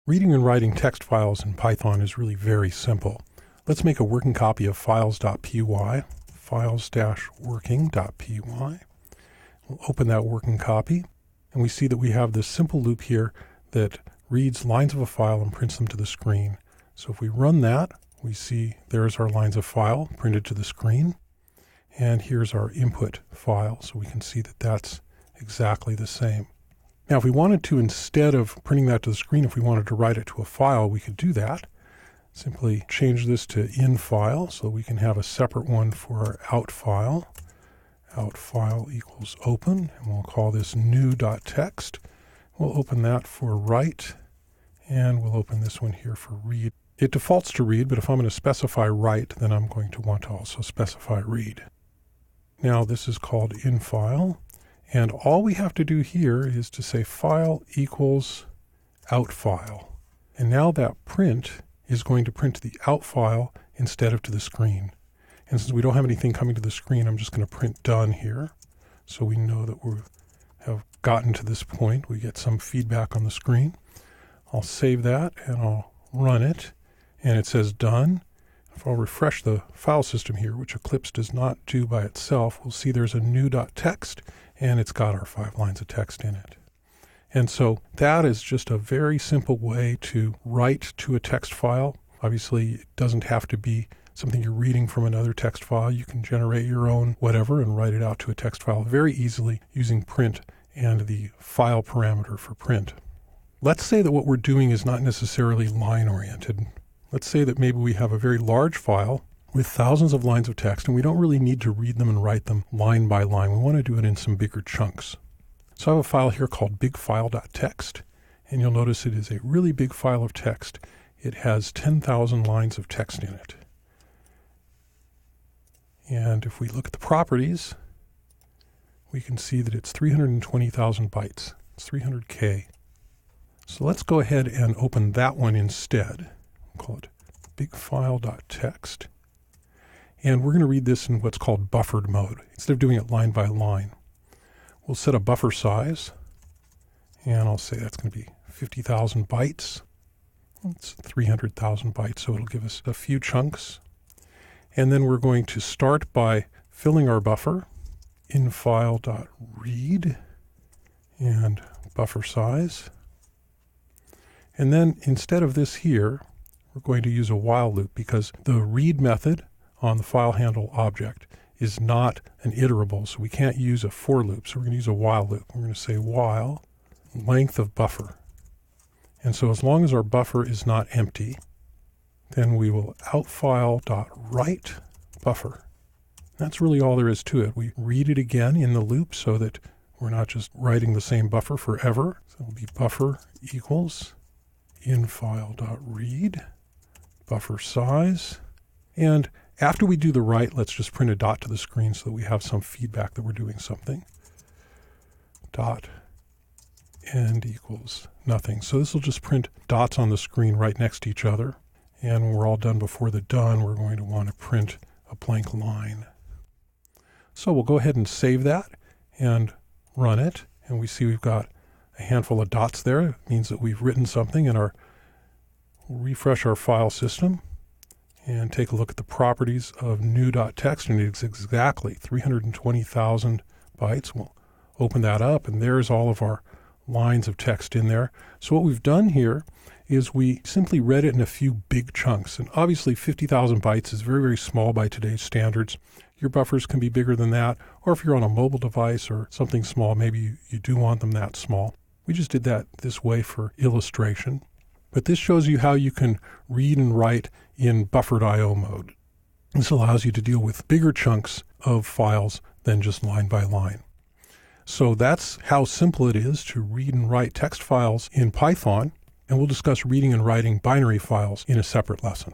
Reading and writing text files in Python is really very simple. Let's make a working copy of files.py, files-working.py. We'll open that working copy, and we see that we have this simple loop here that reads lines of a file and prints them to the screen. So if we run that, we see there's our lines of file printed to the screen, and here's our input file, so we can see that that's exactly the same. Now, if we wanted to, instead of printing that to the screen, if we wanted to write it to a file, we could do that. Simply change this to in file so we can have a separate one for our out file. Out file equals open, and we'll call this new.txt. We'll open that for write, and we'll open this one here for read. It defaults to read, but if I'm going to specify write, then I'm going to want to also specify read. Now this is called in file. And all we have to do here is to say file equals out file. And now that print is going to print to the out file instead of to the screen. And since we don't have anything coming to the screen, I'm just going to print done here. So we know that we have gotten to this point. We get some feedback on the screen. I'll save that and I'll run it. And it says done. If I'll refresh the file system here, which Eclipse does not do by itself, we'll see there's a new.txt. And it's got our 5 lines of text in it. And so that is just a very simple way to write to a text file. Obviously, it doesn't have to be something you're reading from another text file. You can generate your own whatever and write it out to a text file very easily using print and the file parameter for print. Let's say that what we're doing is not necessarily line-oriented. Let's say that maybe we have a very large file with thousands of lines of text, and we don't really need to read them and write them line by line. We want to do it in some bigger chunks. So I have a file here called bigfile.txt, and you'll notice it is a really big file of text. It has 10,000 lines of text in it. And if we look at the properties, we can see that it's 320,000 bytes. It's 300K. So let's go ahead and open that one instead. We'll call it bigfile.txt. And we're going to read this in what's called buffered mode, instead of doing it line by line. We'll set a buffer size, and I'll say that's going to be 50,000 bytes. It's 300,000 bytes, so it'll give us a few chunks. And then we're going to start by filling our buffer, infile.read, and buffer size. And then instead of this here, we're going to use a while loop, because the read method on the file handle object is not an iterable, so we can't use a for loop. So we're going to use a while loop. We're going to say while length of buffer. And so as long as our buffer is not empty, then we will outfile.write buffer. That's really all there is to it. We read it again in the loop so that we're not just writing the same buffer forever. So it'll be buffer equals infile.read buffer size. And after we do the write, let's just print a dot to the screen so that we have some feedback that we're doing something. Dot end equals nothing. So this will just print dots on the screen right next to each other. And when we're all done before the done, we're going to want to print a blank line. So we'll go ahead and save that and run it. And we see we've got a handful of dots there. It means that we've written something, and we'll refresh our file system and take a look at the properties of new.txt, and it's exactly 320,000 bytes. We'll open that up, and there's all of our lines of text in there. So what we've done here is we simply read it in a few big chunks. And obviously 50,000 bytes is very, very small by today's standards. Your buffers can be bigger than that, or if you're on a mobile device or something small, maybe you do want them that small. We just did that this way for illustration. But this shows you how you can read and write in buffered I/O mode. This allows you to deal with bigger chunks of files than just line by line. So that's how simple it is to read and write text files in Python, and we'll discuss reading and writing binary files in a separate lesson.